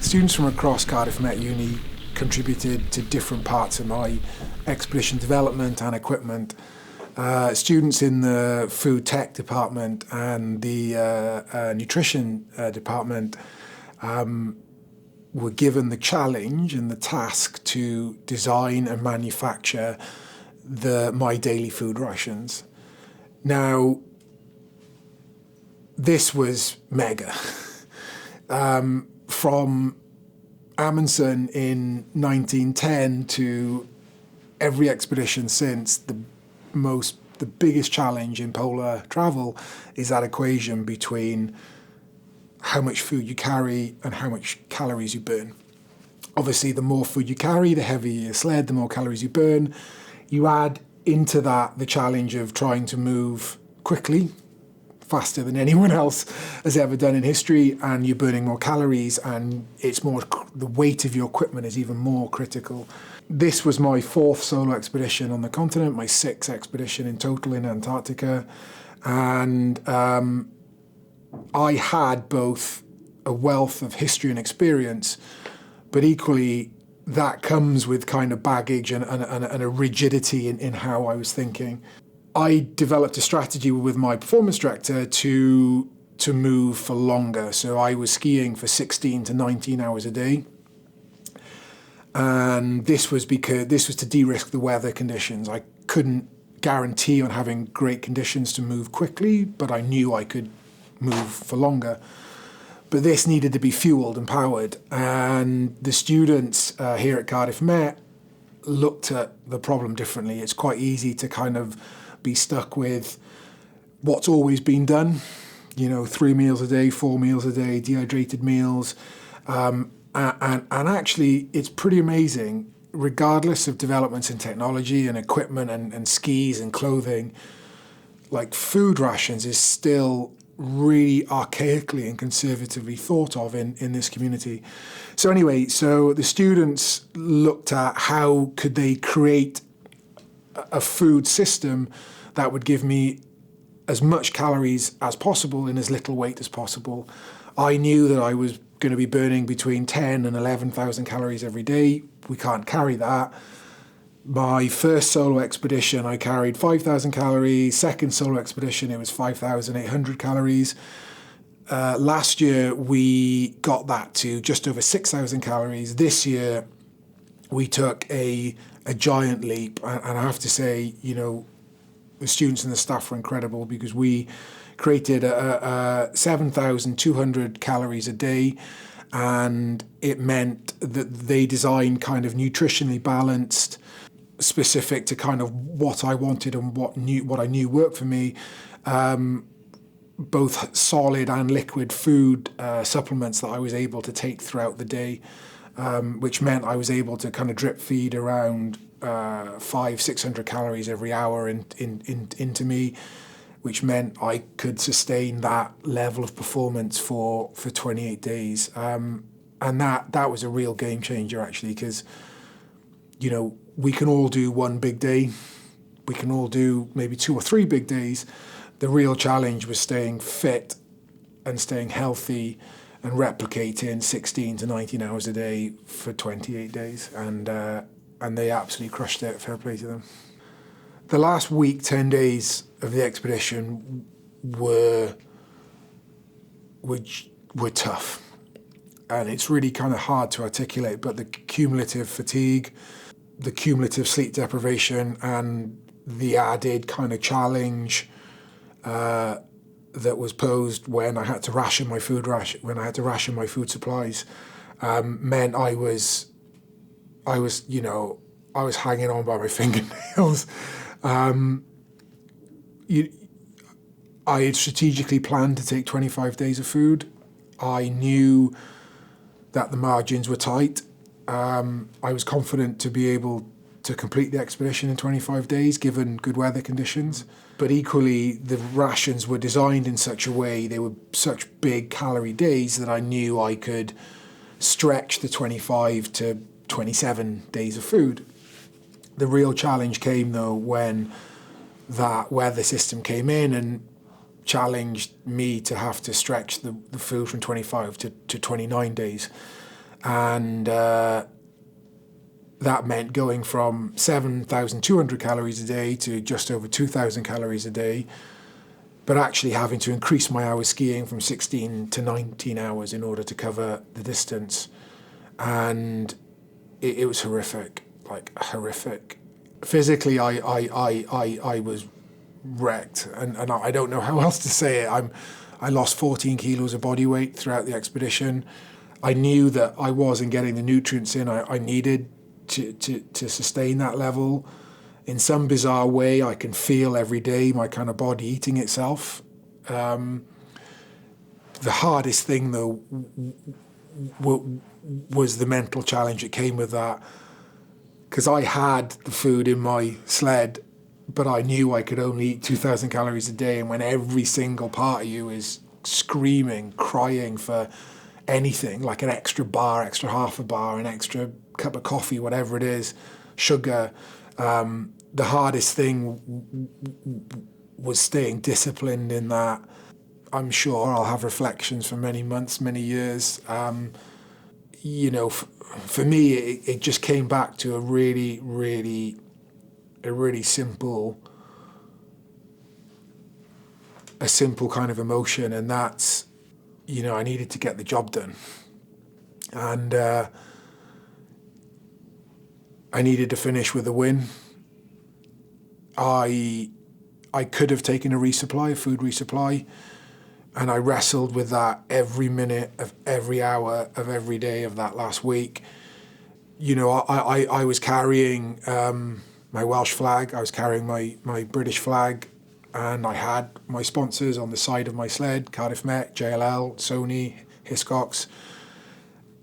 Students from across Cardiff Met Uni contributed to different parts of my expedition development and equipment. Students in the food tech department and the nutrition department were given the challenge and the task to design and manufacture my daily food rations. Now, this was mega. From Amundsen in 1910 to every expedition since, the biggest challenge in polar travel is that equation between how much food you carry and how much calories you burn. Obviously, the more food you carry, the heavier your sled, the more calories you burn. You add into that the challenge of trying to move quickly, faster than anyone else has ever done in history, and you're burning more calories, and the weight of your equipment is even more critical. This was my 4th solo expedition on the continent, my 6th expedition in total in Antarctica, and I had both a wealth of history and experience, but equally that comes with kind of baggage and a rigidity in how I was thinking. I developed a strategy with my performance director to move for longer. So I was skiing for 16 to 19 hours a day. And this was to de-risk the weather conditions. I couldn't guarantee on having great conditions to move quickly, but I knew I could move for longer. But this needed to be fueled and powered. And the students here at Cardiff Met looked at the problem differently. It's quite easy to kind of be stuck with what's always been done, 3 meals a day, 4 meals a day, dehydrated meals. And actually, it's pretty amazing, regardless of developments in technology and equipment and skis and clothing, like food rations is still really archaically and conservatively thought of in this community. So anyway, the students looked at how could they create a food system that would give me as much calories as possible in as little weight as possible. I knew that I was going to be burning between 10 and 11,000 calories every day. We can't carry that. My first solo expedition, I carried 5,000 calories. Second solo expedition, it was 5,800 calories. Last year, we got that to just over 6,000 calories. This year, we took a giant leap. And I have to say, the students and the staff were incredible because we created 7,200 calories a day. And it meant that they designed kind of nutritionally balanced, specific to kind of what I wanted and what I knew worked for me, both solid and liquid food supplements that I was able to take throughout the day, which meant I was able to kind of drip feed around 500-600 calories every hour into me, which meant I could sustain that level of performance for 28 days. And that was a real game changer, actually, because, we can all do one big day. We can all do maybe 2 or 3 big days. The real challenge was staying fit and staying healthy and replicating 16 to 19 hours a day for 28 days. And they absolutely crushed it. Fair play to them. The last week, 10 days of the expedition were tough. And it's really kind of hard to articulate, but the cumulative fatigue, the cumulative sleep deprivation, and the added kind of challenge that was posed when I had to ration my food supplies, meant I was hanging on by my fingernails. I had strategically planned to take 25 days of food. I knew that the margins were tight. I was confident to be able to complete the expedition in 25 days, given good weather conditions. But equally, the rations were designed in such a way, they were such big calorie days that I knew I could stretch the 25 to 27 days of food. The real challenge came, though, when that weather system came in and challenged me to have to stretch the food from 25 to 29 days. And that meant going from 7,200 calories a day to just over 2,000 calories a day, but actually having to increase my hours skiing from 16 to 19 hours in order to cover the distance. And it was horrific, like horrific. Physically, I was wrecked, and I don't know how else to say it. I lost 14 kilos of body weight throughout the expedition. I knew that I wasn't getting the nutrients in I needed to sustain that level. In some bizarre way, I can feel every day my kind of body eating itself. The hardest thing, though, was the mental challenge that came with that, because I had the food in my sled, but I knew I could only eat 2,000 calories a day, and when every single part of you is screaming, crying for anything, like an extra bar, extra half a bar, an extra cup of coffee, whatever it is, sugar, the hardest thing was staying disciplined in that. I'm sure I'll have reflections for many months, many years. For me, it just came back to a really simple kind of emotion, and that's, I needed to get the job done. And I needed to finish with a win. I could have taken a resupply, a food resupply, and I wrestled with that every minute of every hour of every day of that last week. I was carrying my Welsh flag, I was carrying my British flag, and I had my sponsors on the side of my sled, Cardiff Met, JLL, Sony, Hiscox.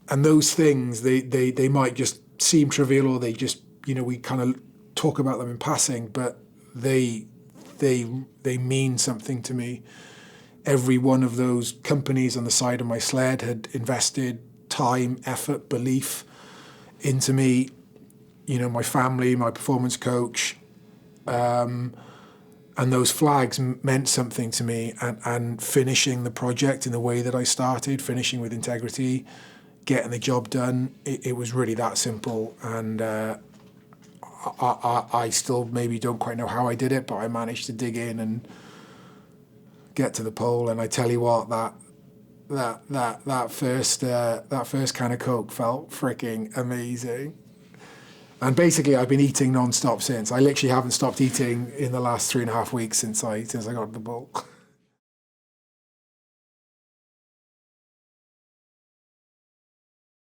And those things, they might just seem trivial, or they just, we kind of talk about them in passing, but they mean something to me. Every one of those companies on the side of my sled had invested time, effort, belief into me. My family, my performance coach, and those flags meant something to me. And finishing the project in the way that I started, finishing with integrity, getting the job done, it was really that simple. And I still maybe don't quite know how I did it, but I managed to dig in and get to the pole. And I tell you what, that first can of Coke felt freaking amazing. And basically, I've been eating non-stop since. I literally haven't stopped eating in the last 3.5 weeks since I got the pole.